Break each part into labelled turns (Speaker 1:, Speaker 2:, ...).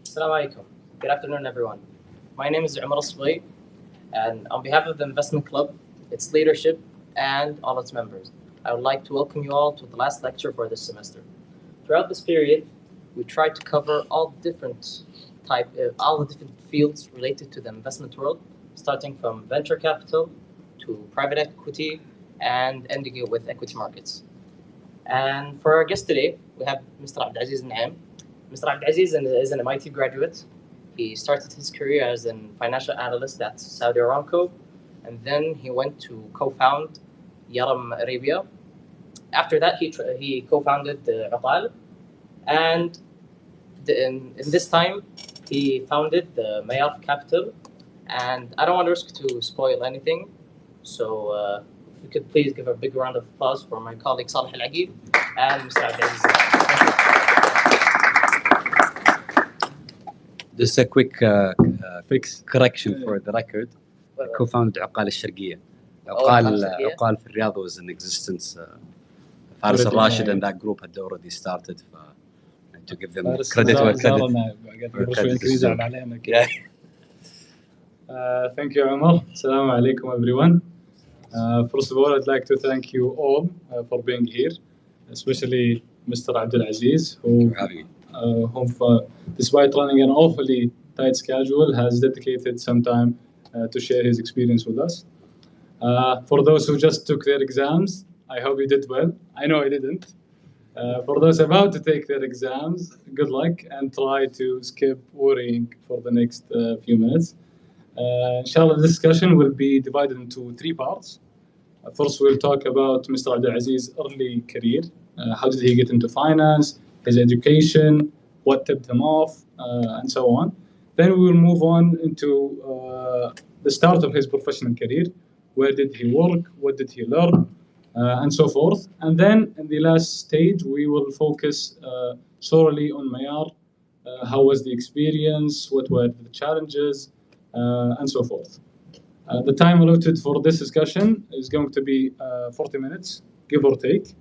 Speaker 1: Assalamu alaikum. Good afternoon, everyone. My name is Umar Asway, and on behalf of the Investment Club, its leadership, and all its members, I would like to welcome you all to the last lecture for this semester. Throughout this period, we tried to cover all the different fields related to the investment world, starting from venture capital to private equity and ending it with equity markets. And for our guest today, we have Mr. Abdulaziz Naim. Mr. Abdulaziz is an MIT graduate. He started his career as a financial analyst at Saudi Aramco, and then he went to co-found Yaram Arabia. After that, he co-founded Uqal, and in this time, he founded the Mayaf Capital. And I don't want to risk to spoil anything, so if we could please give a big round of applause for my colleague Salih Al-Aqib and Mr. Abdulaziz.
Speaker 2: Just a quick correction for the record. I co-founded عقال الشرقية. عقال في الرياض was in existence. Faris al-Rashid and that group had already started. To give them credit where credit is due.
Speaker 3: Thank you, Umar. Assalamu alaikum, everyone. First of all, I'd like to thank you all for being here, especially Mr. Abdulaziz, who despite running an awfully tight schedule, has dedicated some time to share his experience with us. For those who just took their exams, I hope you did well. I know I didn't. For those about to take their exams, good luck and try to skip worrying for the next few minutes. Inshallah, the discussion will be divided into three parts. First, we'll talk about Mr. Abdulaziz's early career. How did he get into finance, his education, what tipped him off, and so on. Then we will move on into the start of his professional career. Where did he work? What did he learn? And so forth. And then in the last stage, we will focus solely on Mayar. How was the experience? What were the challenges? And so forth. The time allotted for this discussion is going to be 40 minutes, give or take.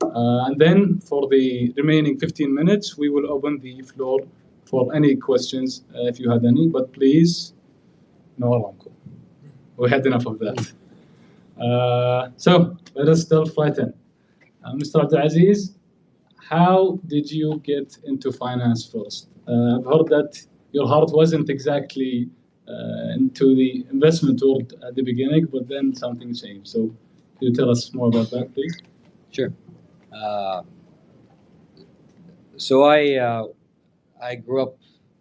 Speaker 3: And then for the remaining 15 minutes, we will open the floor for any questions if you had any. But please, no Aramco. We had enough of that. So let us delve right in. Mr. Abdulaziz, how did you get into finance first? I've heard that your heart wasn't exactly into the investment world at the beginning, but then something changed. So can you tell us more about that, please?
Speaker 2: Sure. So I grew up,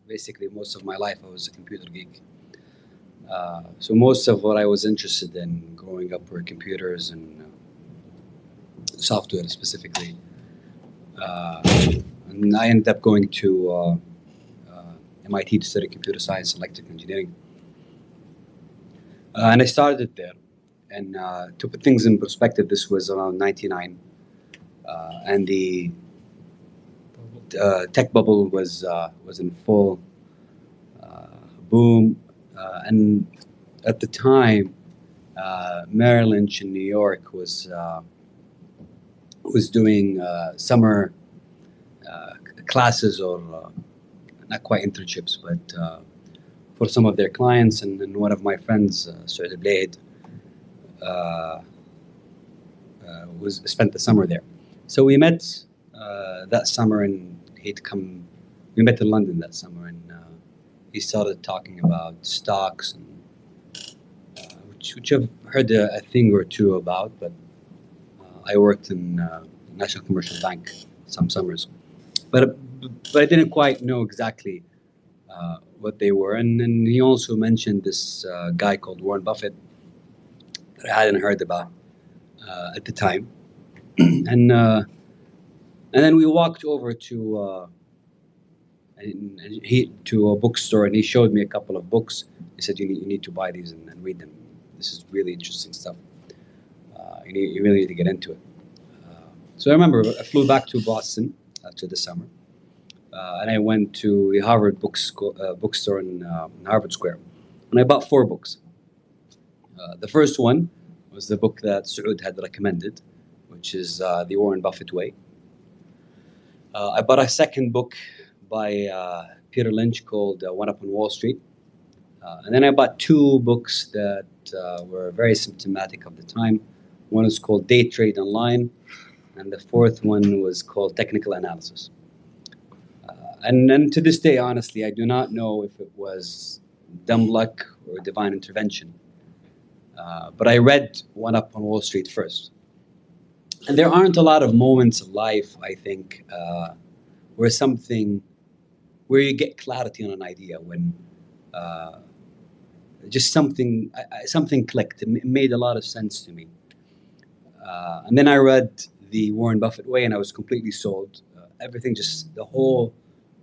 Speaker 2: basically most of my life I was a computer geek. So most of what I was interested in growing up were computers and software specifically. And I ended up going to MIT to study computer science and electrical engineering. And I started there. And to put things in perspective, this was around 99. And the tech bubble was in full boom. And at the time, Merrill Lynch in New York was doing summer classes or not quite internships, but for some of their clients. And one of my friends, Sa'ud spent the summer there. So we met that summer, and we met in London that summer, and he started talking about stocks, and which I've heard a thing or two about, but I worked in National Commercial Bank some summers, but I didn't quite know exactly what they were. And then he also mentioned this guy called Warren Buffett that I hadn't heard about at the time, and then we walked over to a bookstore, and he showed me a couple of books. He said, you need to buy these and read them. This is really interesting stuff. You really need to get into it. So I remember I flew back to Boston after the summer, and I went to the Harvard bookstore in Harvard Square, and I bought 4 books. The first one was the book that Sa'ud had recommended, which is The Warren Buffett Way. I bought a second book by Peter Lynch called One Up on Wall Street. And then I bought two books that were very symptomatic of the time. One was called Day Trade Online, and the fourth one was called Technical Analysis. And to this day, honestly, I do not know if it was dumb luck or divine intervention. But I read One Up on Wall Street first. And there aren't a lot of moments of life, I think, where you get clarity on an idea, when just something clicked. It made a lot of sense to me. And then I read The Warren Buffett Way, and I was completely sold. Everything, just the whole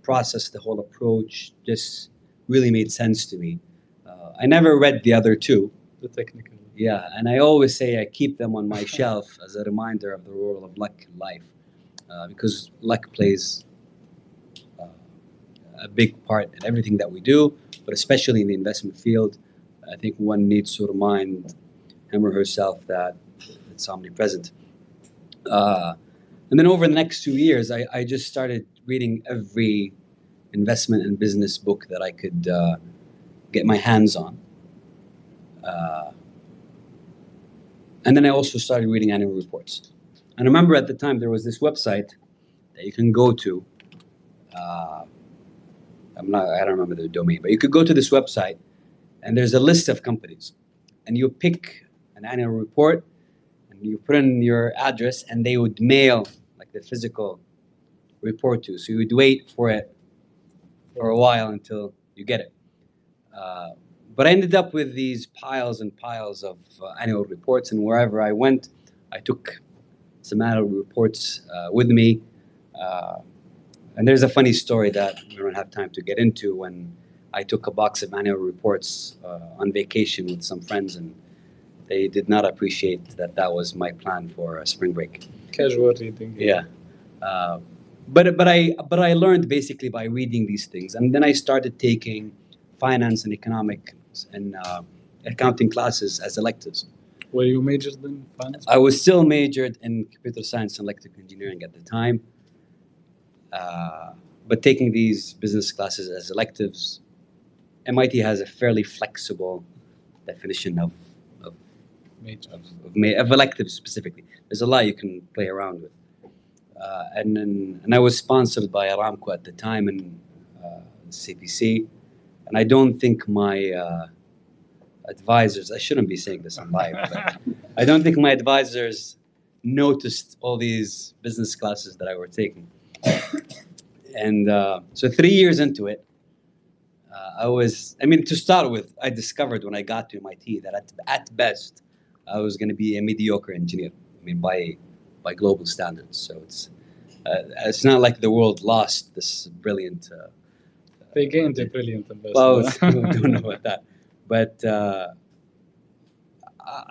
Speaker 2: process, the whole approach, just really made sense to me. I never read the other two.
Speaker 3: The technical.
Speaker 2: Yeah, and I always say I keep them on my shelf as a reminder of the role of luck in life, because luck plays a big part in everything that we do, but especially in the investment field. I think one needs to remind him or herself that it's omnipresent. And then over the next 2 years, I just started reading every investment and business book that I could get my hands on. And then I also started reading annual reports. And I remember at the time there was this website that you can go to. I don't remember the domain, but you could go to this website, and there's a list of companies, and you pick an annual report, and you put in your address, and they would mail like the physical report to you. So you would wait for it for a while until you get it. But I ended up with these piles and piles of annual reports, and wherever I went, I took some annual reports with me. And there's a funny story that we don't have time to get into, when I took a box of annual reports on vacation with some friends, and they did not appreciate that was my plan for a spring break.
Speaker 3: Casual reading.
Speaker 2: Yeah. But I learned basically by reading these things, and then I started taking finance and economics and accounting classes as electives.
Speaker 3: Were you majored in finance?
Speaker 2: I was still majored in computer science and electrical engineering at the time, but taking these business classes as electives. MIT has a fairly flexible definition of electives specifically. There's a lot you can play around with. And I was sponsored by Aramco at the time, and CPC. And I don't think my advisors, I shouldn't be saying this on live, but I don't think my advisors noticed all these business classes that I were taking. And so 3 years into it, to start with, I discovered when I got to MIT that at best, I was going to be a mediocre engineer. By global standards. So it's not like the world lost this brilliant.
Speaker 3: They gained a brilliant ambassador.
Speaker 2: Well, I don't know about that, but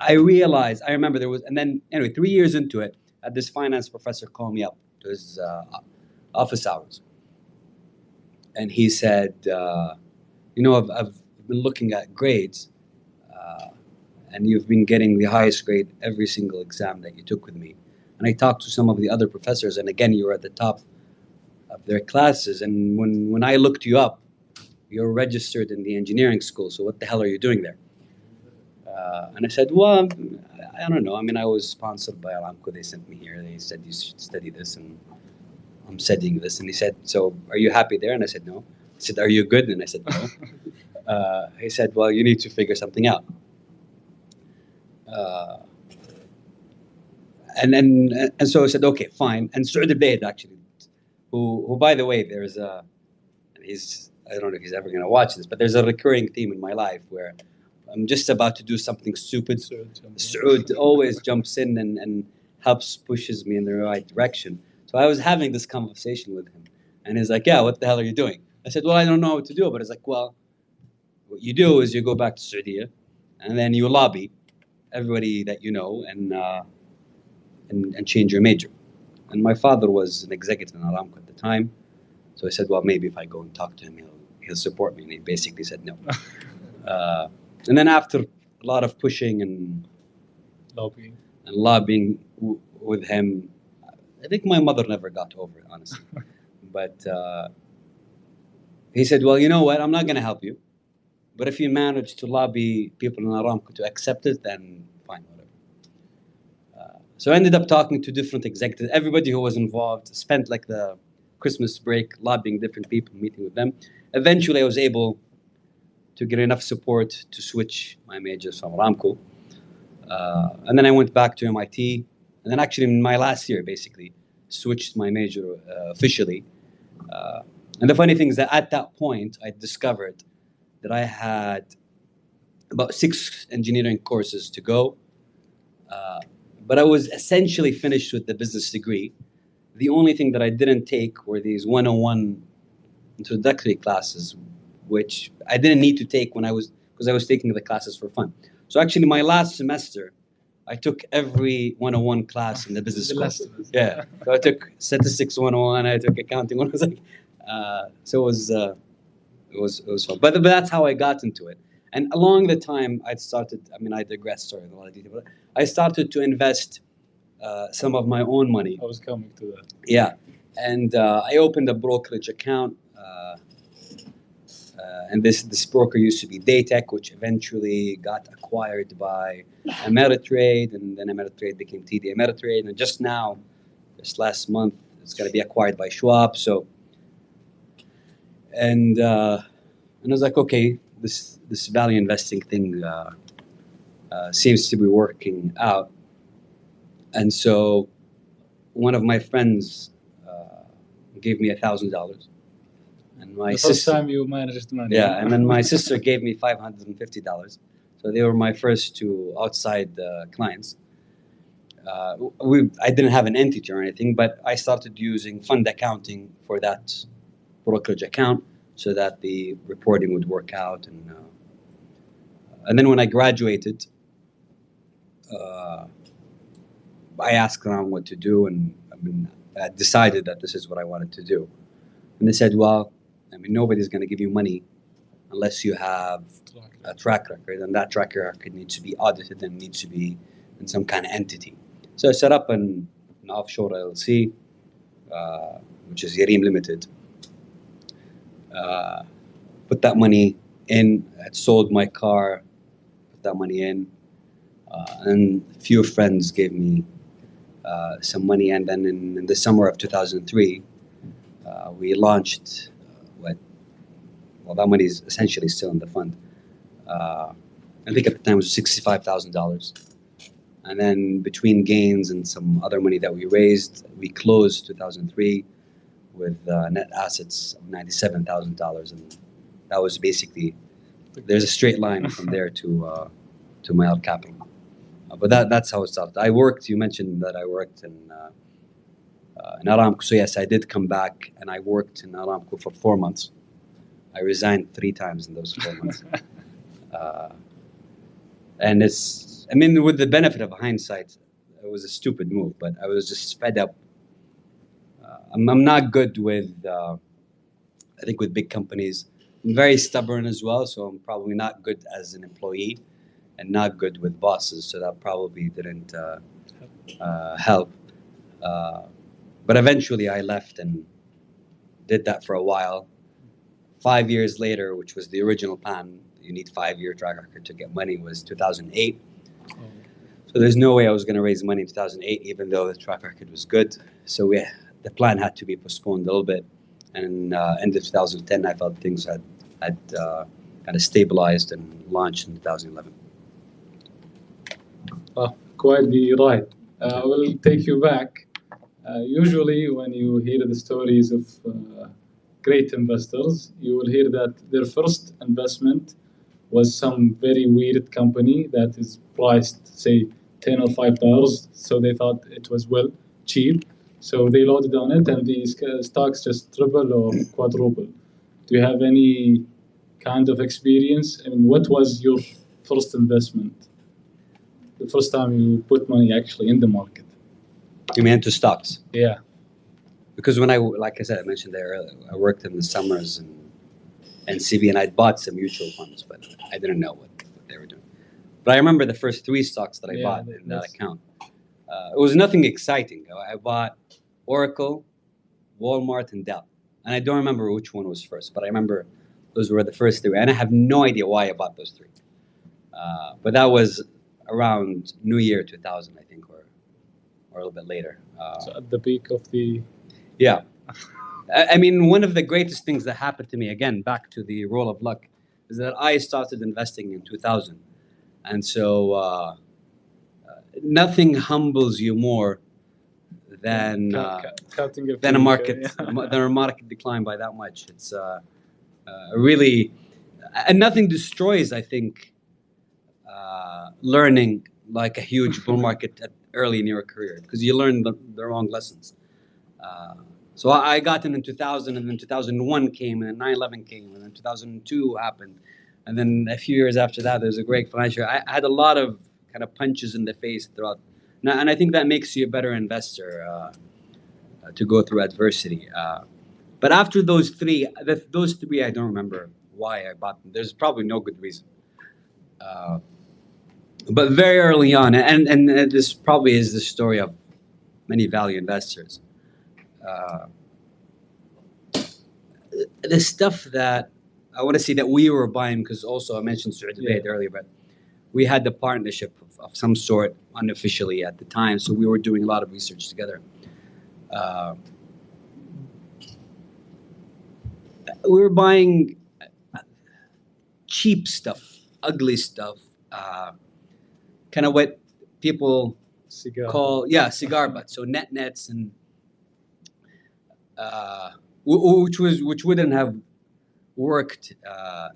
Speaker 2: I realized. I remember there was, and then anyway, 3 years into it, I had this finance professor call me up to his office hours, and he said, I've been looking at grades, and you've been getting the highest grade every single exam that you took with me. And I talked to some of the other professors, and again, you were at the top of their classes. And when I looked you up, you're registered in the engineering school, so what the hell are you doing there? And I said, well, I don't know. I was sponsored by Aramco. They sent me here. They said, you should study this, and I'm studying this. And he said, so are you happy there? And I said, no. He said, are you good? And I said, no. He said, well, you need to figure something out. And so I said, okay, fine. And Sa'ud actually, who by the way, I don't know if he's ever going to watch this, but there's a recurring theme in my life where I'm just about to do something stupid. Sa'ud always jumps in and pushes me in the right direction. So I was having this conversation with him, and he's like, yeah, what the hell are you doing? I said, well, I don't know what to do. But he's like, well, what you do is you go back to Saudi, and then you lobby everybody that you know, and change your major. And my father was an executive in Aramco at the time, so I said, well, maybe if I go and talk to him, he'll support me. And he basically said no. And then after a lot of pushing and lobbying with him, I think my mother never got over it, honestly. But he said, well, you know what? I'm not going to help you. But if you manage to lobby people in Aramco to accept it, then fine, whatever. So I ended up talking to different executives. Everybody who was involved spent like the Christmas break lobbying different people, meeting with them. Eventually, I was able to get enough support to switch my majors from Aramco. And then I went back to MIT. And then actually in my last year, basically, switched my major officially. And the funny thing is that at that point, I discovered that I had about 6 engineering courses to go. But I was essentially finished with the business degree. The only thing that I didn't take were these 101 introductory classes, which I didn't need to take because I was taking the classes for fun. So actually, my last semester, I took every 101 class in the business school. Yeah. So I took statistics 101, I took accounting 101. So it was fun. But that's how I got into it. And along the time, I digress, sorry, in a lot of detail, but I started to invest some of my own money.
Speaker 3: I was coming to that.
Speaker 2: Yeah. And I opened a brokerage account. And this broker used to be Daytech, which eventually got acquired by Ameritrade, and then Ameritrade became TD Ameritrade, and just last month, it's going to be acquired by Schwab. So, and I was like, okay, this value investing thing seems to be working out, and so one of my friends gave me $1,000. And my
Speaker 3: the first
Speaker 2: sister,
Speaker 3: time you managed money.
Speaker 2: Yeah, and then my sister gave me $550. So they were my first 2 outside clients. I didn't have an entity or anything, but I started using fund accounting for that brokerage account so that the reporting would work out. And then when I graduated, I asked around what to do, and I decided that this is what I wanted to do. And they said, well, nobody's going to give you money unless you have a track record, and that track record needs to be audited and needs to be in some kind of entity. So I set up an offshore LLC, which is Yareem Limited. Put that money in. I had sold my car, put that money in, and a few friends gave me some money. And then in the summer of 2003, we launched that money is essentially still in the fund. I think at the time it was $65,000. And then between gains and some other money that we raised, we closed 2003 with net assets of $97,000. And that was basically, there's a straight line from there to my old capital. But that's how it started. You mentioned that I worked in Aramco. So yes, I did come back and I worked in Aramco for 4 months. I resigned 3 times in those 4 months. And with the benefit of hindsight, it was a stupid move, but I was just fed up. I'm not good with, I think with big companies. I'm very stubborn as well, so I'm probably not good as an employee and not good with bosses, so that probably didn't help. But eventually I left and did that for a while. 5 years later, which was the original plan, you need 5-year track record to get money, was 2008. So there's no way I was going to raise money in 2008, even though the track record was good. So the plan had to be postponed a little bit. And end of 2010, I felt things had kind of stabilized and launched in 2011.
Speaker 3: Quite the right. I will take you back. Usually when you hear the stories of great investors, you will hear that their first investment was some very weird company that is priced, say, $10 or $5. So they thought it was cheap. So they loaded on it and the stocks just triple or quadruple. Do you have any kind of experience? What was your first investment? The first time you put money actually in the market?
Speaker 2: You mean into stocks?
Speaker 3: Yeah.
Speaker 2: Because when I mentioned there earlier, I worked in the summers and CB, and I'd bought some mutual funds, but I didn't know what they were doing. But I remember the first 3 stocks that I bought in that account. It was nothing exciting. I bought Oracle, Walmart, and Dell. and I don't remember which one was first, but I remember those were the first three, and I have no idea why I bought those three. But that was around New Year 2000, I think, or a little bit later.
Speaker 3: So at the peak of the...
Speaker 2: Yeah. I mean, one of the greatest things that happened to me, again, back to the role of luck, is that I started investing in 2000. And so nothing humbles you more than a market decline by that much. It's really, and nothing destroys, I think, learning like a huge bull market early in your career, because you learn the wrong lessons. So I got in 2000, and then 2001 came, and then 9/11 came, and then 2002 happened. And then a few years after that, there's a great financial... I had a lot of kind of punches in the face throughout. And I think that makes you a better investor to go through adversity. But after those three, I don't remember why I bought them. There's probably no good reason. But very early on, and this probably is the story of many value investors. The stuff that I want to say that we were buying, because also I mentioned Sa'ud earlier, but we had the partnership of some sort unofficially at the time, so we were doing a lot of research together. We were buying cheap stuff, ugly stuff, kind of what people call cigar butts, so nets, and which wouldn't have worked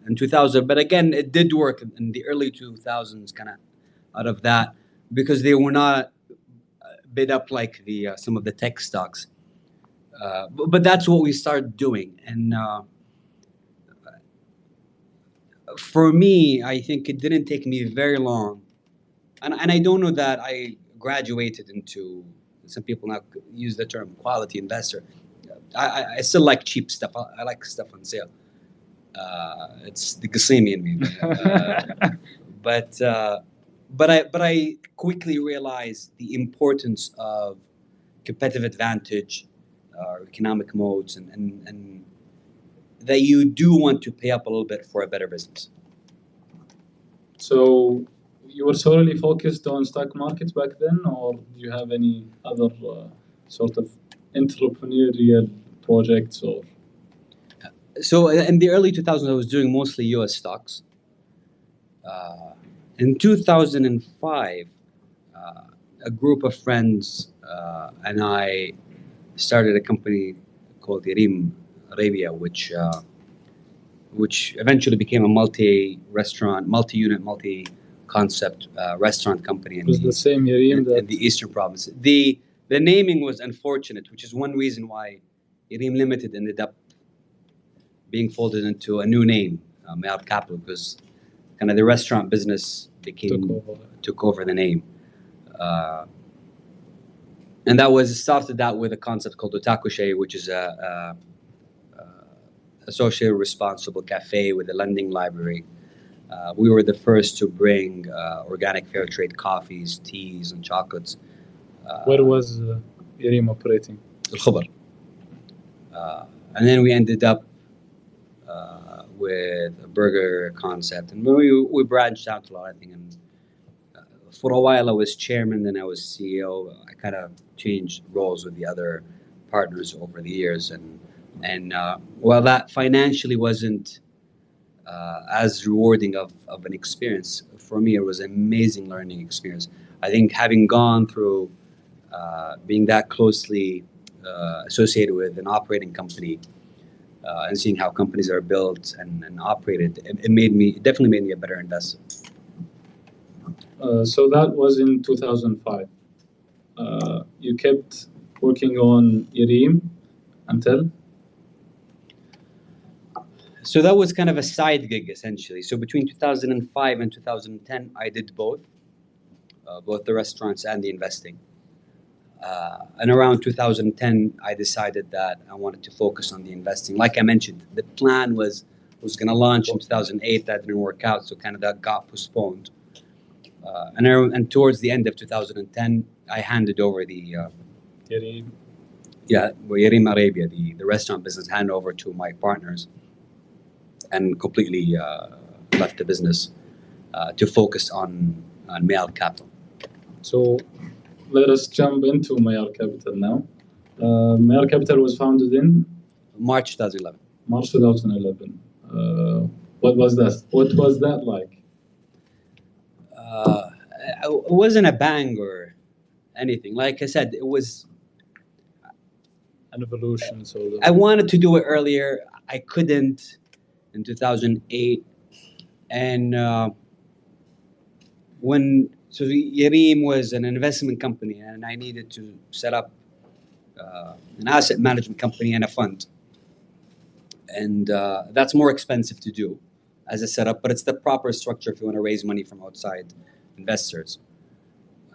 Speaker 2: in 2000, but again, it did work in the early 2000s, kind of out of that, because they were not bid up like the some of the tech stocks. But that's what we started doing, and for me, I think it didn't take me very long, and I don't know that I graduated into, some people now use the term quality investor. I still like cheap stuff. I like stuff on sale. It's the Qasimi in me. But I quickly realized the importance of competitive advantage, economic modes, and that you do want to pay up a little bit for a better business.
Speaker 3: So you were solely focused on stock markets back then, or do you have any other sort of entrepreneurial projects? Or
Speaker 2: so in the early 2000s, I was doing mostly U.S. stocks. In 2005, a group of friends and I started a company called Yarim Arabia, which eventually became a multi-restaurant, multi-unit, multi-concept restaurant company.
Speaker 3: It was the same Yarim
Speaker 2: in the Eastern Province. The naming was unfortunate, which is one reason why Yarim Limited ended up being folded into a new name, Mayab Capital, because kind of the restaurant business took over the name. And that started out with a concept called Otakushe, which is a socially responsible cafe with a lending library. We were the first to bring organic fair trade coffees, teas, and chocolates.
Speaker 3: Where was Yarim operating?
Speaker 2: Al-Khabar. And then we ended up with a burger concept, and we branched out a lot, I think. And for a while, I was chairman, then I was CEO. I kind of changed roles with the other partners over the years, and while that financially wasn't as rewarding of an experience, for me, it was an amazing learning experience. I think having gone through being that closely associated with an operating company and seeing how companies are built and operated, it definitely made me a better investor.
Speaker 3: So that was in 2005. You kept working on Yarim until?
Speaker 2: So that was kind of a side gig, essentially. So between 2005 and 2010, I did both the restaurants and the investing. And around 2010, I decided that I wanted to focus on the investing. Like I mentioned, the plan was going to launch in 2008. That didn't work out, so kind of that got postponed. And towards the end of 2010, I handed over the Yeah, Yarim Arabia, the restaurant business, handed over to my partners and completely left the business to focus on Male Capital.
Speaker 3: So let us jump into Mayar Capital now. Mayar Capital was founded in
Speaker 2: March 2011.
Speaker 3: March 2011. What was that? What was that like?
Speaker 2: It wasn't a bang or anything. Like I said, it was
Speaker 3: An evolution. So
Speaker 2: I wanted to do it earlier. I couldn't in 2008. And so Yarim was an investment company, and I needed to set up an asset management company and a fund. And that's more expensive to do as a setup, but it's the proper structure if you want to raise money from outside investors.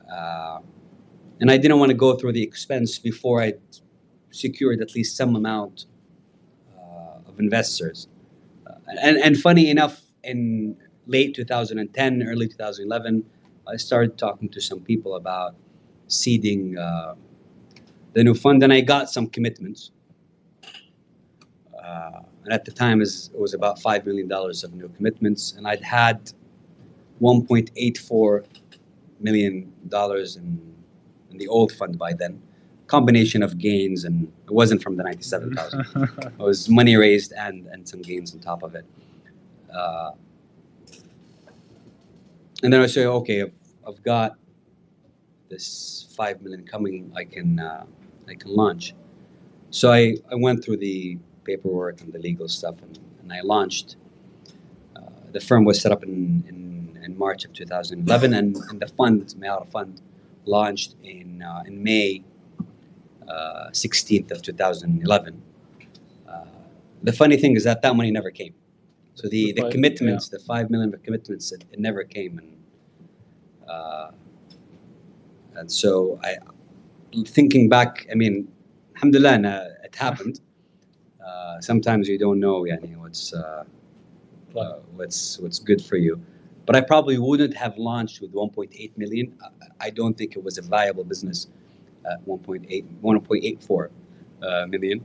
Speaker 2: And I didn't want to go through the expense before I secured at least some amount of investors. And funny enough, in late 2010, early 2011, I started talking to some people about seeding the new fund, and I got some commitments. And at the time, it was about $5 million of new commitments, and I'd had $1.84 million in the old fund by then. Combination of gains, and it wasn't from the 97,000. It was money raised and some gains on top of it. And then I say, okay, I've got this 5 million coming. I can launch. So I went through the paperwork and the legal stuff, and I launched. The firm was set up in March of 2011, and the fund, Mayar Fund, launched in May 16th of 2011. The funny thing is that money never came. So the commitments, the 5 million commitments, it never came. And so thinking back, I mean, alhamdulillah, it happened. Sometimes you don't know what's good for you. But I probably wouldn't have launched with 1.8 million. I don't think it was a viable business at 1.84 million.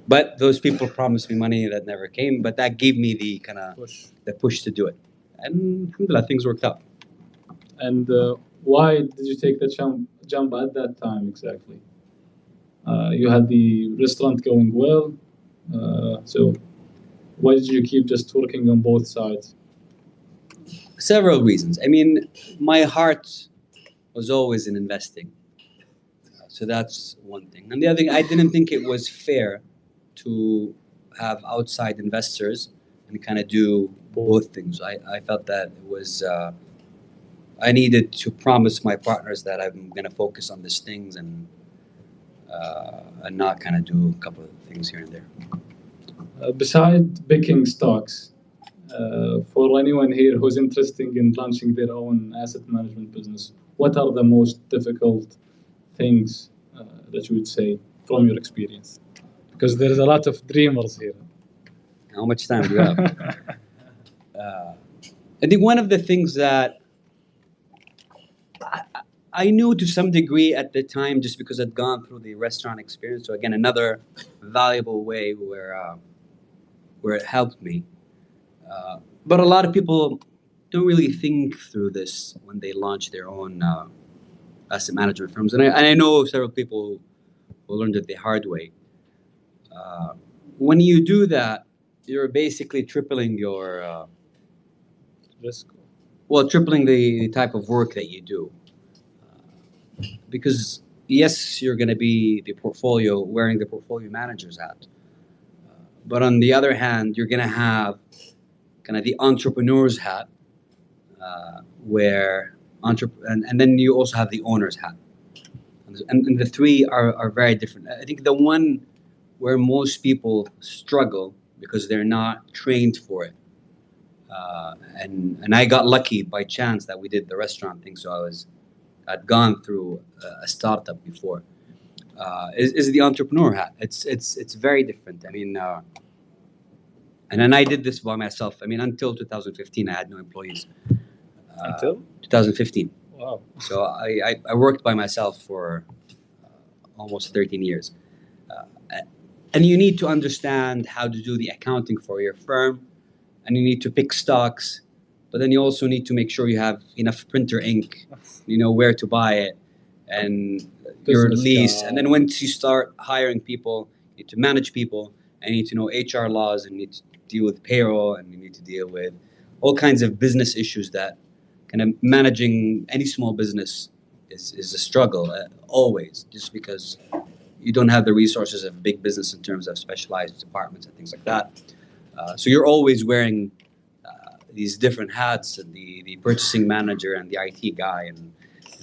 Speaker 2: But those people promised me money that never came. But that gave me the kind of the push to do it. And alhamdulillah, things worked out.
Speaker 3: And why did you take the jump at that time exactly? You had the restaurant going well. So why did you keep just working on both sides?
Speaker 2: Several reasons. I mean, my heart was always in investing. So that's one thing. And the other thing, I didn't think it was fair to have outside investors and kind of do both things. I felt that it was, I needed to promise my partners that I'm going to focus on these things and not kind of do a couple of things here and there.
Speaker 3: Besides picking stocks, for anyone here who's interested in launching their own asset management business, what are the most difficult things that you would say from your experience? Because there's a lot of dreamers here.
Speaker 2: How much time do you have? I think one of the things that I knew to some degree at the time, just because I'd gone through the restaurant experience. So again, another valuable way where it helped me. But a lot of people don't really think through this when they launch their own asset management firms. And I know several people who learned it the hard way. When you do that, you're basically tripling your
Speaker 3: risk.
Speaker 2: Well, tripling the type of work that you do. Because yes, you're going to be wearing the portfolio manager's hat. But on the other hand, you're going to have kind of the entrepreneur's hat, and then you also have the owner's hat. And the three are very different. I think the one where most people struggle because they're not trained for it. And I got lucky by chance that we did the restaurant thing, so I'd gone through a startup before. Is the entrepreneur hat? It's very different. I mean, and then I did this by myself. I mean, until 2015, I had no employees.
Speaker 3: Until
Speaker 2: 2015.
Speaker 3: Wow.
Speaker 2: So I worked by myself for almost 13 years. And you need to understand how to do the accounting for your firm, and you need to pick stocks, but then you also need to make sure you have enough printer ink, you know where to buy it, and your lease. And then once you start hiring people, you need to manage people, and you need to know HR laws, and you need to deal with payroll, and you need to deal with all kinds of business issues that kind of managing any small business is a struggle, always, just because you don't have the resources of big business in terms of specialized departments and things like that. So you're always wearing these different hats, and the purchasing manager and the IT guy and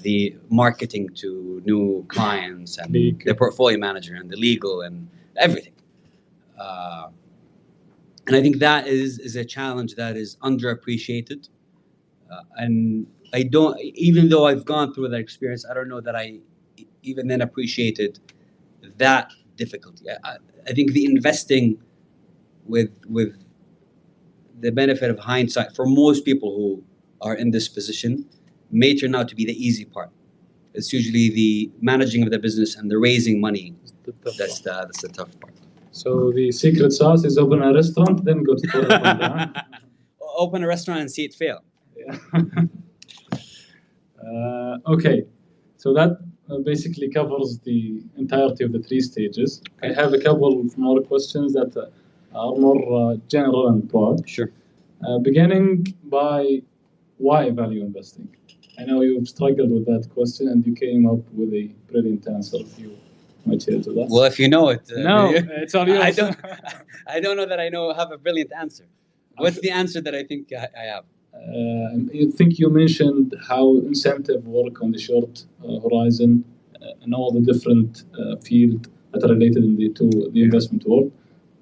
Speaker 2: the marketing to new clients and the portfolio manager and the legal and everything. And I think that is a challenge that is underappreciated. And I don't, even though I've gone through that experience, I don't know that I even then appreciated that difficulty. I think the investing with the benefit of hindsight for most people who are in this position may turn out to be the easy part. It's usually the managing of the business and the raising money that's the tough part.
Speaker 3: So the secret sauce is open a restaurant, then go to toilet.
Speaker 2: Open a restaurant and see it fail.
Speaker 3: Yeah. Okay, so that basically covers the entirety of the 3 stages. I have a couple of more questions that are more general and broad.
Speaker 2: Sure.
Speaker 3: Beginning by why value investing? I know you've struggled with that question, and you came up with a brilliant answer. If you might share it with us.
Speaker 2: Well, if you know it.
Speaker 3: No, it's all yours.
Speaker 2: I don't know that I have a brilliant answer. What's the answer that I think I have?
Speaker 3: I think you mentioned how incentive work on the short horizon and all the different fields that are related to the investment world,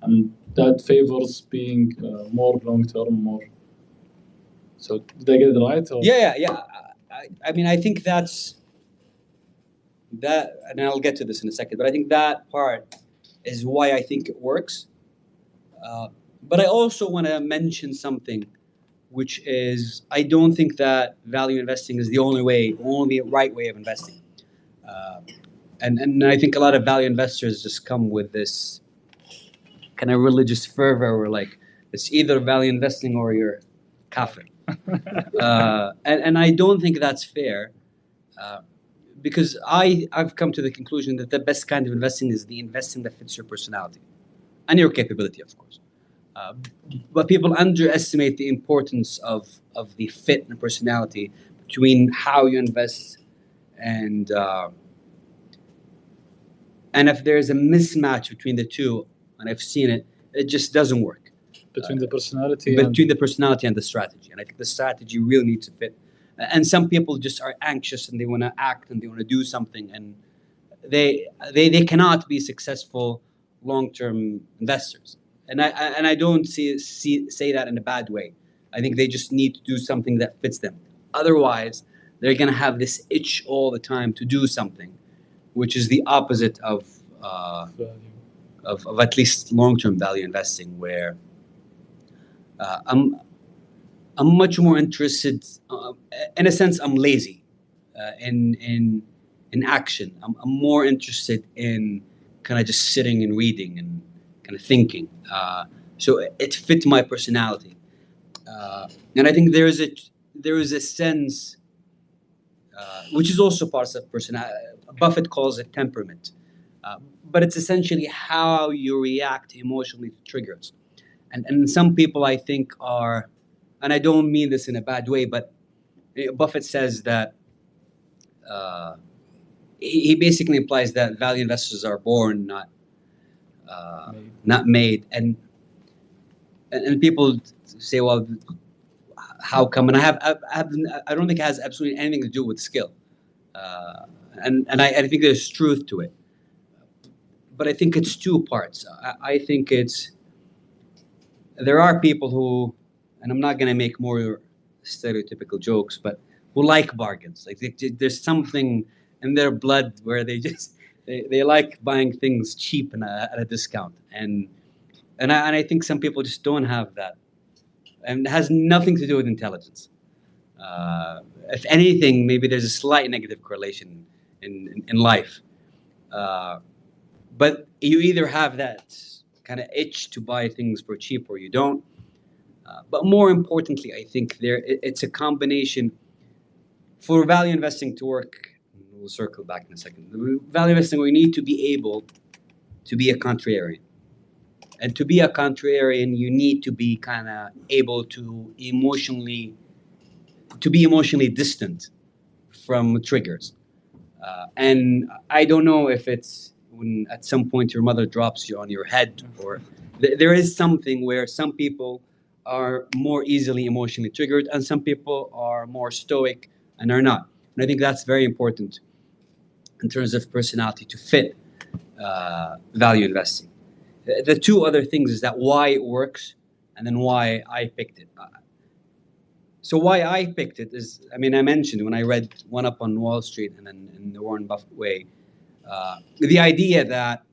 Speaker 3: and that favors being more long-term, more. So did I get it right? Or?
Speaker 2: Yeah. I mean, I think that's that, and I'll get to this in a second, but I think that part is why I think it works. But I also want to mention something, which is I don't think that value investing is the only right way of investing. And I think a lot of value investors just come with this kind of religious fervor where like, it's either value investing or you're kafir. And I don't think that's fair, because I've come to the conclusion that the best kind of investing is the investing that fits your personality and your capability, of course. But people underestimate the importance of the fit and personality between how you invest and if there's a mismatch between the two, and I've seen it, it just doesn't work.
Speaker 3: Between the personality
Speaker 2: and the strategy. And I think the strategy really needs to fit. And some people just are anxious and they want to act and they want to do something, and they cannot be successful long-term investors. And I don't say that in a bad way. I think they just need to do something that fits them. Otherwise, they're going to have this itch all the time to do something, which is the opposite of at least long-term value investing, where I'm much more interested. In a sense, I'm lazy in action. I'm more interested in kind of just sitting and reading and kind of thinking. So it fit my personality, and I think there is a sense, which is also part of personality. Buffett calls it temperament, but it's essentially how you react emotionally to triggers. And some people, I think, are, and I don't mean this in a bad way, but Buffett says that he basically implies that value investors are born, not made. And people say, well, how come? And I don't think it has absolutely anything to do with skill. And I think there's truth to it. But I think it's 2 parts. I think there are people who, and I'm not going to make more stereotypical jokes, but who like bargains. Like there's something in their blood where they like buying things cheap and at a discount. And I think some people just don't have that. And it has nothing to do with intelligence. If anything, maybe there's a slight negative correlation in life. But you either have that kind of itch to buy things for cheap or you don't. But more importantly, I think it's a combination for value investing to work. We'll circle back in a second. Value investing, we need to be able to be a contrarian. And to be a contrarian, you need to be kind of able to be emotionally distant from triggers. And I don't know if it's when at some point your mother drops you on your head, or there is something where some people are more easily emotionally triggered and some people are more stoic and are not. And I think that's very important in terms of personality to fit value investing. The two other things is that why it works and then why I picked it. So why I picked it is, I mean, I mentioned when I read One Up on Wall Street and then in the Warren Buffett way, the idea that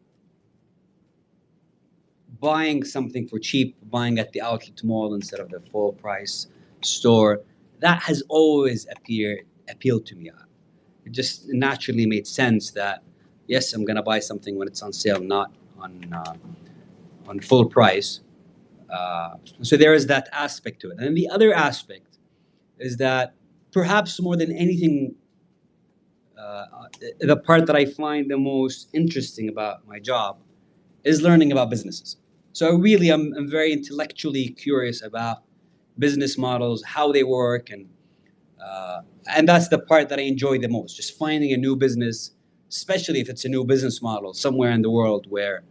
Speaker 2: buying something for cheap, buying at the outlet mall instead of the full price store, that has always appealed to me. It just naturally made sense that, yes, I'm going to buy something when it's on sale, not on full price. So there is that aspect to it. And the other aspect is that perhaps more than anything, the part that I find the most interesting about my job is learning about businesses. So really, I'm very intellectually curious about business models, how they work, and that's the part that I enjoy the most. Just finding a new business, especially if it's a new business model somewhere in the world where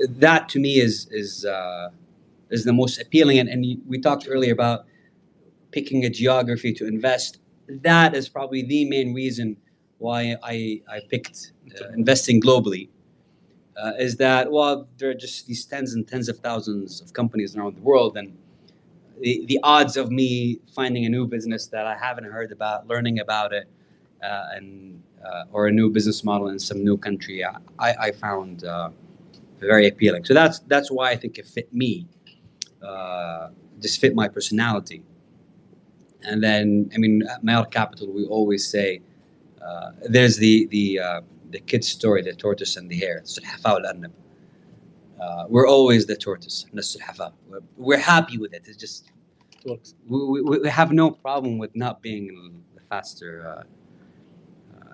Speaker 2: that to me is the most appealing. And we talked earlier about picking a geography to invest. That is probably the main reason why I picked investing globally. Is that, well, there are just these tens and tens of thousands of companies around the world, and the odds of me finding a new business that I haven't heard about, learning about it, or a new business model in some new country, I found very appealing. So that's why I think it fit me, just fit my personality. And then, I mean, at Male Capital, we always say there's the kid's story, the tortoise and the hare. We're always the tortoise. We're happy with it. It just works. We have no problem with not being the faster.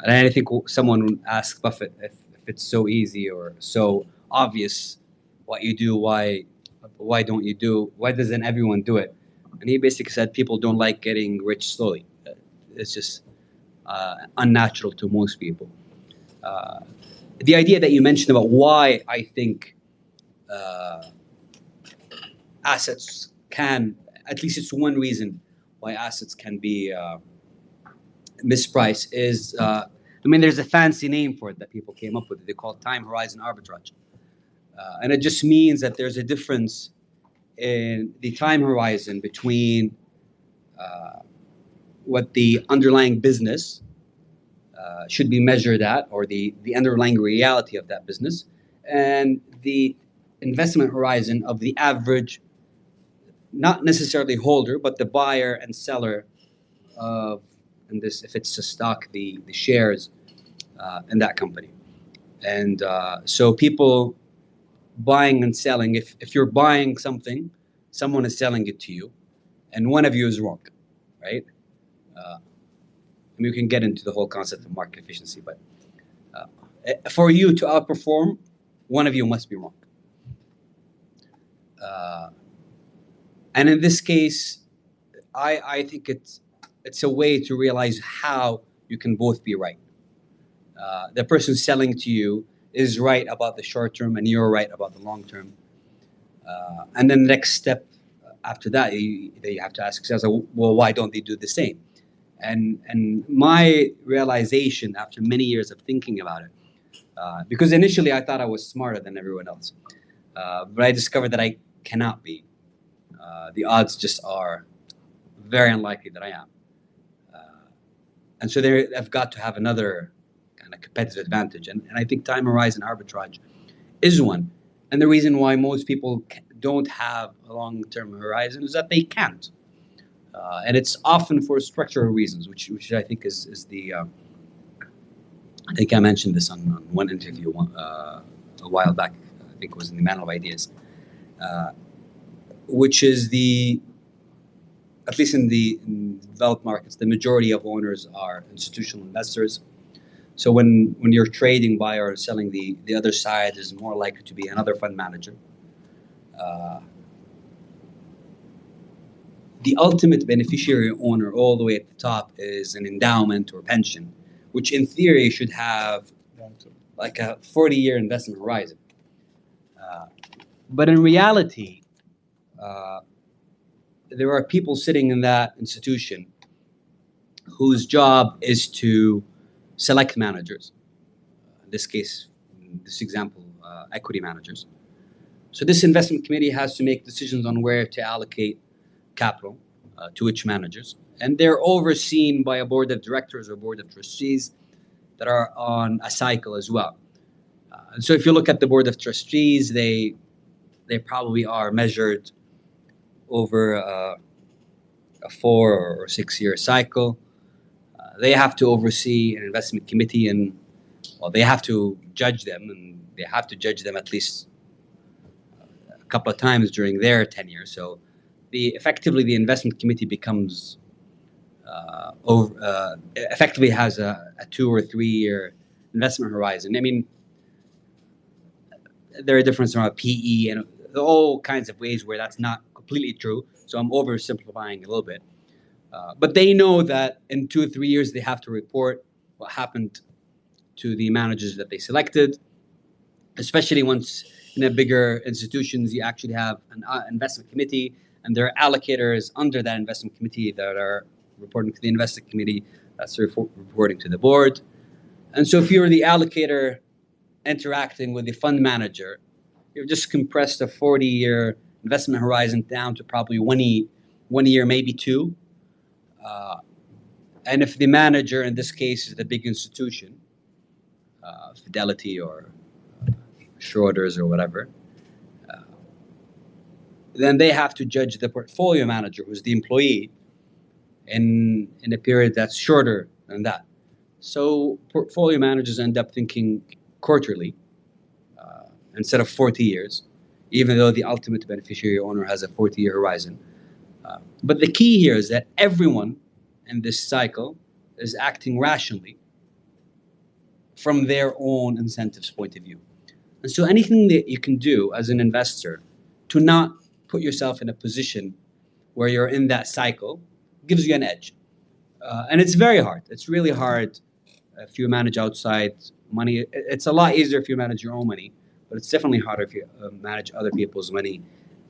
Speaker 2: And I think someone asked Buffett if it's so easy or so obvious what you do, why don't you do? Why doesn't everyone do it? And he basically said people don't like getting rich slowly. It's just unnatural to most people. The idea that you mentioned about why I think assets can, at least it's one reason why assets can be mispriced is, I mean, there's a fancy name for it that people came up with. They call it time horizon arbitrage. And it just means that there's a difference in the time horizon between what the underlying business should be measured at, or the underlying reality of that business, and the investment horizon of the average, not necessarily holder, but the buyer and seller of, in this, if it's a stock, the shares in that company. And so people buying and selling, if you're buying something, someone is selling it to you, and one of you is wrong, right? I mean, we can get into the whole concept of market efficiency, but for you to outperform, one of you must be wrong. And in this case, I think it's a way to realize how you can both be right. The person selling to you is right about the short term, and you're right about the long term. And then the next step after that, you have to ask yourself, well, why don't they do the same? And my realization after many years of thinking about it, because initially I thought I was smarter than everyone else, but I discovered that I cannot be. The odds just are very unlikely that I am. And so I've got to have another kind of competitive advantage. And I think time horizon arbitrage is one. And the reason why most people don't have a long-term horizon is that they can't. And it's often for structural reasons, which I think is I think I mentioned this on one interview a while back. I think it was in the Manual of Ideas, which is at least in developed markets, the majority of owners are institutional investors. So when you're trading, buying or selling, the other side is more likely to be another fund manager. The ultimate beneficiary owner all the way at the top is an endowment or pension, which in theory should have like a 40-year investment horizon. But in reality, there are people sitting in that institution whose job is to select managers. In this case, in this example, equity managers. So this investment committee has to make decisions on where to allocate capital to which managers. And they're overseen by a board of directors or board of trustees that are on a cycle as well. And so if you look at the board of trustees, they probably are measured over a 4 or 6 year cycle. They have to oversee an investment committee, and they have to judge them, and they have to judge them at least a couple of times during their tenure. So effectively the investment committee becomes effectively has a 2 or 3 year investment horizon. I mean, there are differences around PE and all kinds of ways where that's not completely true. So I'm oversimplifying a little bit. But they know that in 2 or 3 years, they have to report what happened to the managers that they selected, especially once in a bigger institutions, you actually have an investment committee, and there are allocators under that investment committee that are reporting to the investment committee, that's reporting to the board. And so if you're the allocator interacting with the fund manager, you've just compressed a 40-year investment horizon down to probably 1 year, maybe 2. And if the manager, in this case, is the big institution, Fidelity or Schroders or whatever, then they have to judge the portfolio manager, who's the employee, in a period that's shorter than that. So portfolio managers end up thinking quarterly instead of 40 years, even though the ultimate beneficiary owner has a 40-year horizon. But the key here is that everyone in this cycle is acting rationally from their own incentives point of view. And so anything that you can do as an investor to not put yourself in a position where you're in that cycle gives you an edge. And it's very hard. It's really hard if you manage outside money. It's a lot easier if you manage your own money, but it's definitely harder if you manage other people's money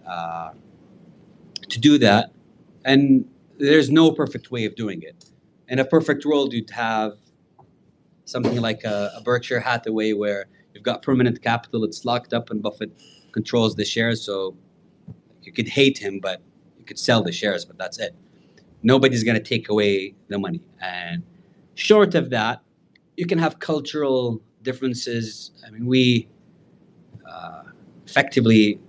Speaker 2: to do that. And there's no perfect way of doing it. In a perfect world, you'd have something like a Berkshire Hathaway where you've got permanent capital, it's locked up, and Buffett controls the shares. So you could hate him, but you could sell the shares, but that's it. Nobody's going to take away the money. And short of that, you can have cultural differences. I mean, we effectively,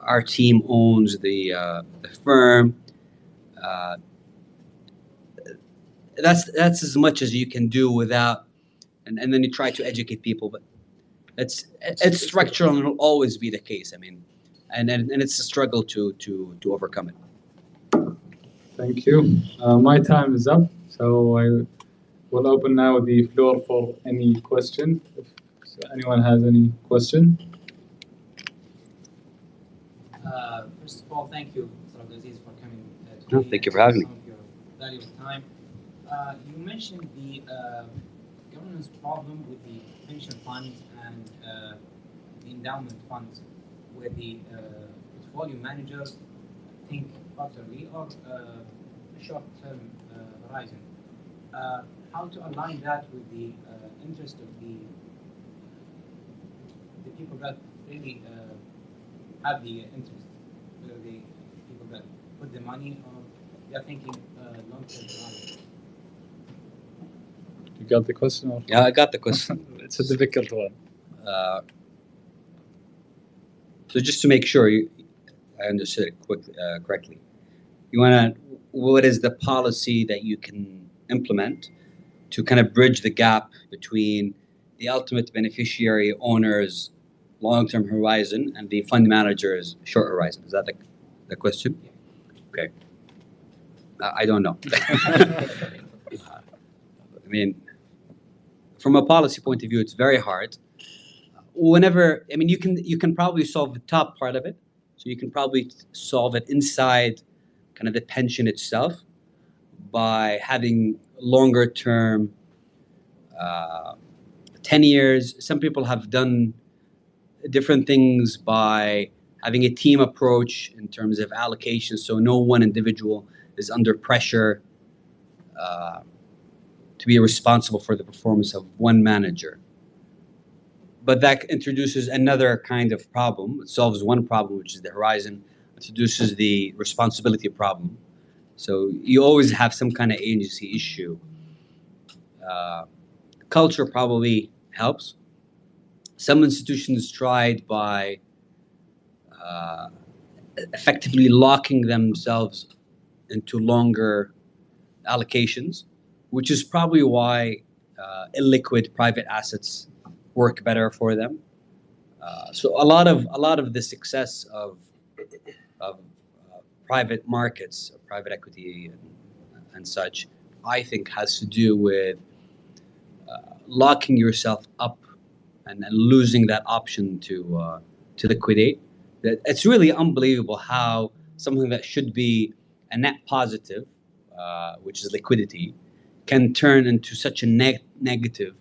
Speaker 2: our team owns the firm. That's as much as you can do without, and then you try to educate people. But it's structural and it'll always be the case. I mean, and it's a struggle to overcome it.
Speaker 3: Thank you. My time is up, so I will open now the floor for any question. If anyone has any question.
Speaker 4: First of all, thank you, Mr. Abdulaziz, for coming today.
Speaker 2: Thank you for having me.
Speaker 4: Some of your valuable time. You mentioned the governance problem with the pension funds and the endowment funds, where the portfolio managers think quarterly or short-term horizon. How to align that with the interest of the people that really have the interest, whether the people that put the money or they are thinking long-term horizon.
Speaker 3: You got the question? Or?
Speaker 2: Yeah, I got the question.
Speaker 3: It's a difficult one.
Speaker 2: So just to make sure I understood it correctly, you want to, what is the policy that you can implement to kind of bridge the gap between the ultimate beneficiary owner's long-term horizon and the fund manager's short horizon. Is that the question? Okay. I don't know. I mean, from a policy point of view, it's very hard. Whenever, I mean, you can probably solve the top part of it. So you can probably solve it inside kind of the pension itself by having longer term 10 years. Some people have done different things by having a team approach in terms of allocation, so no one individual is under pressure to be responsible for the performance of one manager. But that introduces another kind of problem. It solves one problem, which is the horizon, introduces the responsibility problem. So you always have some kind of agency issue. Culture probably helps. Some institutions tried by effectively locking themselves into longer allocations, which is probably why illiquid private assets work better for them. So a lot of the success of private markets, private equity, and such, I think, has to do with locking yourself up and losing that option to liquidate. It's really unbelievable how something that should be a net positive, which is liquidity, can turn into such a negative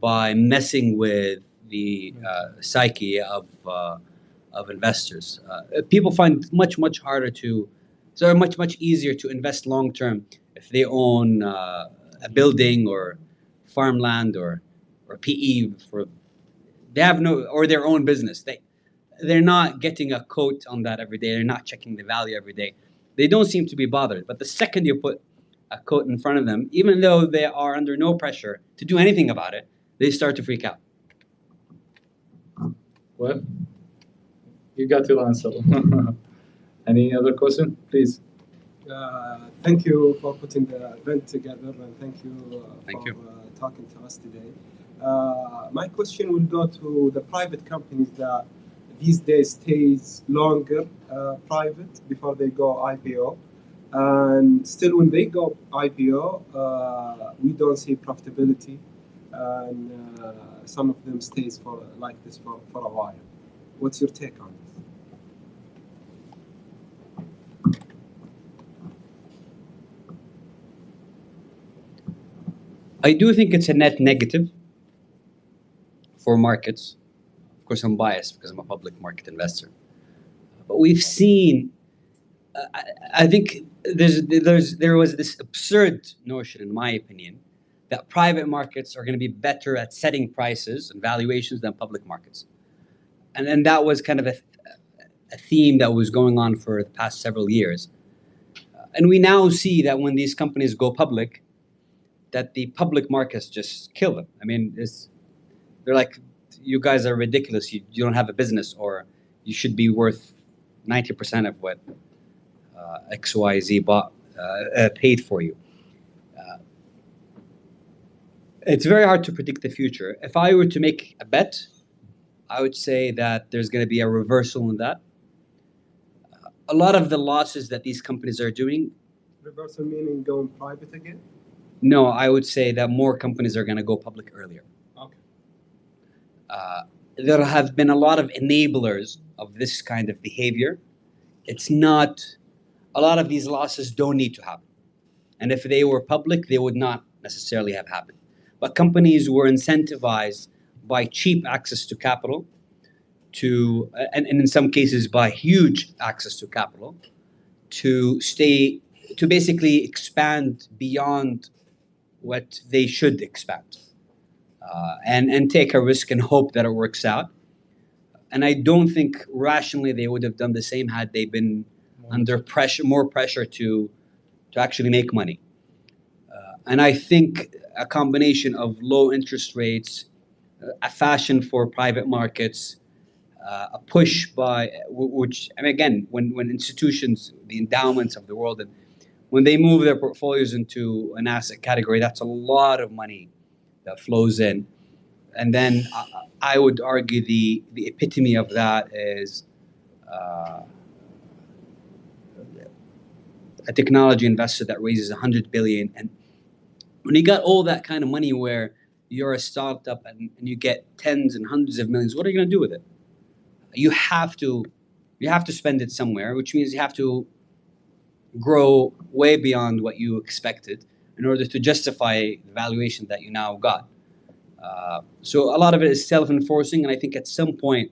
Speaker 2: by messing with the psyche of investors. People find much harder to, so much easier to invest long term if they own a building or farmland or PE for, they have no, or their own business. They're not getting a quote on that every day. They're not checking the value every day. They don't seem to be bothered. But the second you put a quote in front of them, even though they are under no pressure to do anything about it, they start to freak out.
Speaker 3: Well, you got your answer. Any other question, please?
Speaker 5: Thank you for putting the event together, and thank you for talking to us today. My question will go to the private companies that these days stays longer private before they go IPO. And still when they go IPO, we don't see profitability, and some of them stays for like this for a while. What's your take on this?
Speaker 2: I do think it's a net negative for markets. Of course, I'm biased because I'm a public market investor. But we've seen, I think there was this absurd notion, in my opinion, that private markets are going to be better at setting prices and valuations than public markets. And then that was kind of a theme that was going on for the past several years. And we now see that when these companies go public, that the public markets just kill them. I mean, they're like, you guys are ridiculous. You don't have a business, or you should be worth 90% of what XYZ paid for you. It's very hard to predict the future. If I were to make a bet, I would say that there's going to be a reversal in that. A lot of the losses that these companies are doing.
Speaker 5: Reversal meaning going private again?
Speaker 2: No, I would say that more companies are going to go public earlier.
Speaker 5: Okay.
Speaker 2: There have been a lot of enablers of this kind of behavior. It's not, a lot of these losses don't need to happen. And if they were public, they would not necessarily have happened. But companies were incentivized by cheap access to capital, and in some cases by huge access to capital, to basically expand beyond what they should expand, and take a risk and hope that it works out. And I don't think rationally they would have done the same had they been under more pressure to actually make money. And I think a combination of low interest rates, a fashion for private markets, a push by, which, and again, when institutions, the endowments of the world, when they move their portfolios into an asset category, that's a lot of money that flows in. And then I would argue the epitome of that is a technology investor that raises 100 billion. And when you got all that kind of money where you're a startup and you get tens and hundreds of millions, what are you going to do with it? You have to spend it somewhere, which means you have to grow way beyond what you expected in order to justify the valuation that you now got. So a lot of it is self-enforcing, and I think at some point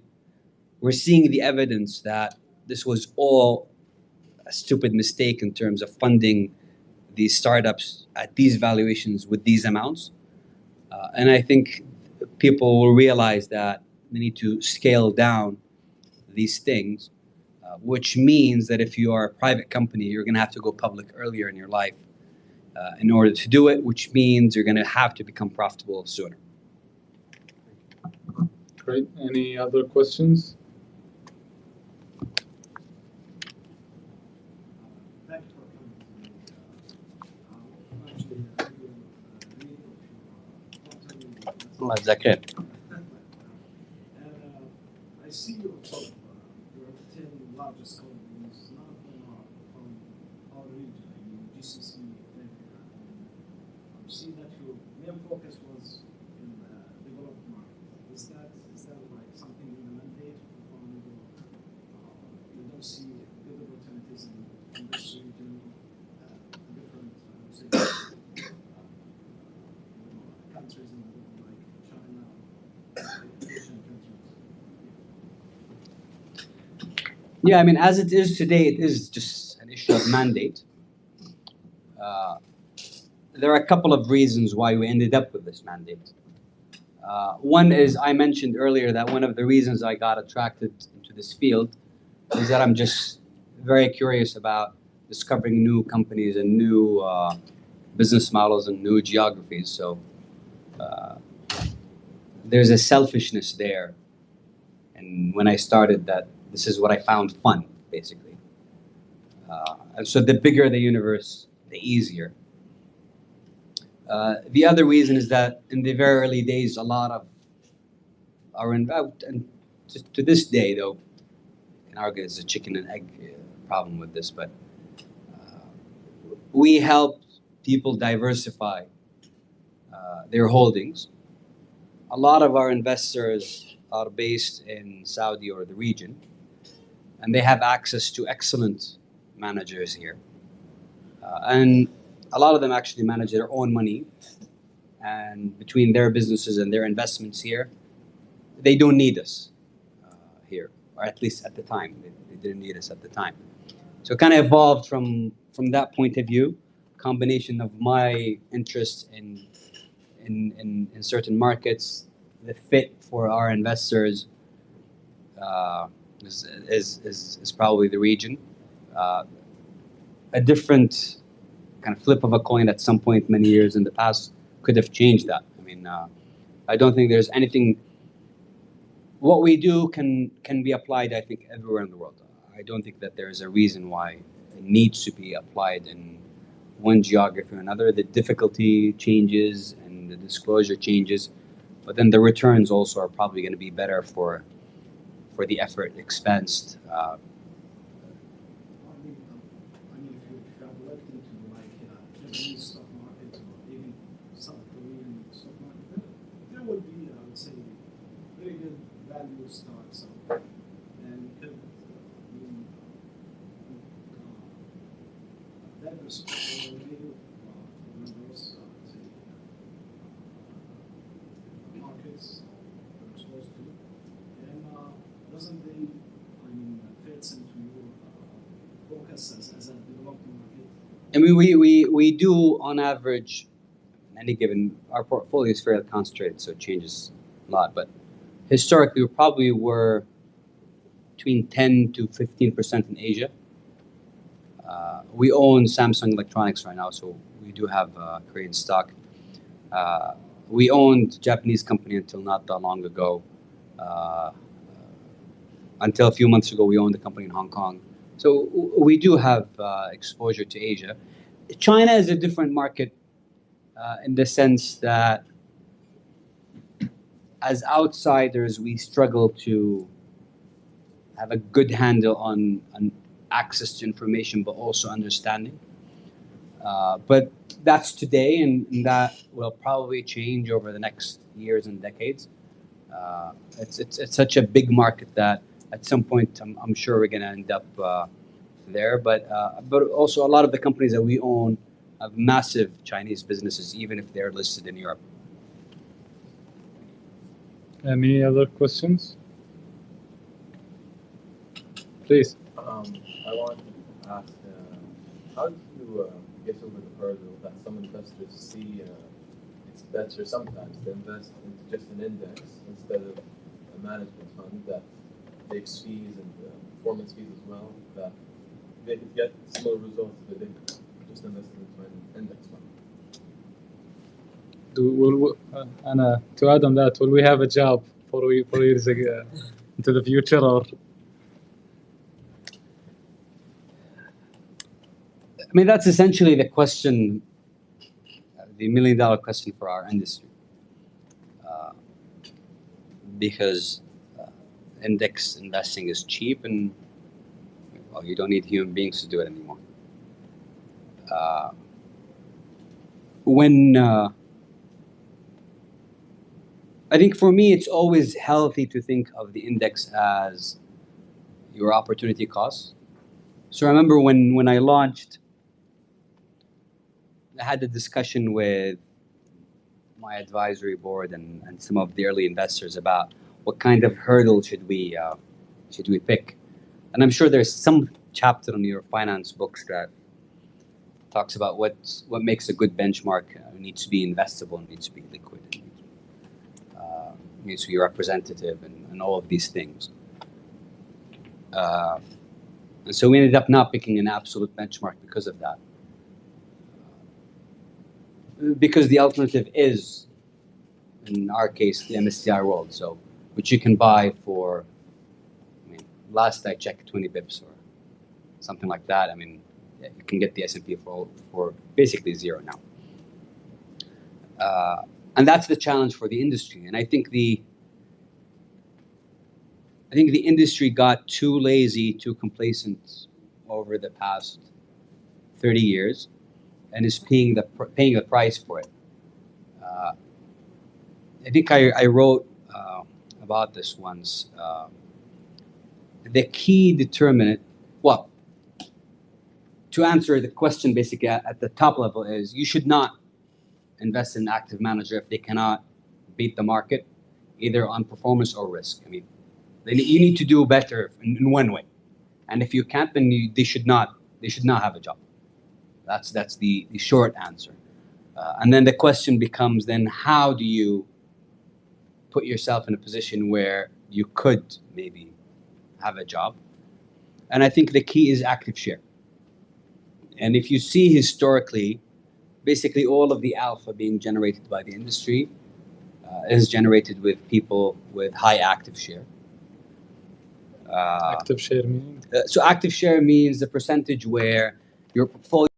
Speaker 2: we're seeing the evidence that this was all a stupid mistake in terms of funding these startups at these valuations with these amounts. And I think people will realize that they need to scale down these things, which means that if you are a private company, you're going to have to go public earlier in your life in order to do it, which means you're going to have to become profitable sooner.
Speaker 3: Great. Any other questions?
Speaker 2: الله يجزاك خير.
Speaker 6: I see your top, your 10 largest companies, none of them are from our region, I mean GCC, I see that your main focus was in the developed market. Is that like something in the mandate from you don't see good opportunities in this region, different, countries in the world like China, Asian countries?
Speaker 2: Yeah, I mean, as it is today, it is just an issue of mandate. There are a couple of reasons why we ended up with this mandate. One is, I mentioned earlier that one of the reasons I got attracted into this field is that I'm just very curious about discovering new companies and new business models and new geographies. So there's a selfishness there. And when I started that, this is what I found fun, basically. And so the bigger the universe, the easier. The other reason is that in the very early days, a lot of our and to this day, though, you can argue it's a chicken and egg problem with this, but we help people diversify their holdings. A lot of our investors are based in Saudi or the region, and they have access to excellent managers here. And a lot of them actually manage their own money, and between their businesses and their investments here, they don't need us here, or at least at the time. They didn't need us at the time. So it kind of evolved from that point of view, combination of my interest in certain markets, the fit for our investors is probably the region. A different kind of flip of a coin at some point many years in the past could have changed that. I mean, I don't think there's anything. What we do can be applied, I think, everywhere in the world. I don't think that there is a reason why it needs to be applied in one geography or another. The difficulty changes and the disclosure changes, but then the returns also are probably going to be better for the effort expensed.
Speaker 6: I mean, if you have looked into like Japanese stock market or even South Korean stock market, there would be, I would say, very good value stocks out there, and you could diversify those markets you're exposed to, and doesn't they, I mean, fits into your focus as a developing market?
Speaker 2: I mean, we do on average, any given, our portfolio is fairly concentrated, so it changes a lot. But historically, we probably were between 10 to 15% in Asia. We own Samsung Electronics right now, so we do have Korean stock. We owned a Japanese company until not that long ago. Until a few months ago, we owned a company in Hong Kong. So we do have exposure to Asia. China is a different market in the sense that as outsiders, we struggle to have a good handle on access to information, but also understanding. But that's today, and that will probably change over the next years and decades. It's such a big market that at some point I'm sure we're going to end up there. But also a lot of the companies that we own have massive Chinese businesses, even if they're listed in Europe.
Speaker 3: Any other questions? Please.
Speaker 7: I want to ask, how do you get over the hurdle that some investors see it's better sometimes to invest into just an index instead of a management fund that takes fees and performance fees as well, that they could get similar results if they just invested into an index fund?
Speaker 3: To add on that, will we have a job for years into the future, or?
Speaker 2: I mean, that's essentially the question, the million-dollar question for our industry, because index investing is cheap, and well, you don't need human beings to do it anymore. I think for me, it's always healthy to think of the index as your opportunity cost. So I remember when I launched, I had a discussion with my advisory board and some of the early investors about what kind of hurdle should we pick. And I'm sure there's some chapter in your finance books that talks about what makes a good benchmark. It needs to be investable, it needs to be liquid, it needs to be representative, and all of these things. And so we ended up not picking an absolute benchmark because of that. Because the alternative is, in our case, the MSCI World, so which you can buy for, I mean, last I checked, 20 bips or something like that. I mean, yeah, you can get the S&P for basically zero now. And that's the challenge for the industry. And I think the industry got too lazy, too complacent over the past 30 years, and is paying the price for it. I think I wrote about this once. The key determinant, well, to answer the question basically at the top level is you should not invest in an active manager if they cannot beat the market, either on performance or risk. I mean, you need to do better in one way, and if you can't, then they should not have a job. That's the short answer. And then the question becomes then how do you put yourself in a position where you could maybe have a job? And I think the key is active share. And if you see historically, basically all of the alpha being generated by the industry is generated with people with high active share.
Speaker 3: Active share meaning?
Speaker 2: So active share means the percentage where your portfolio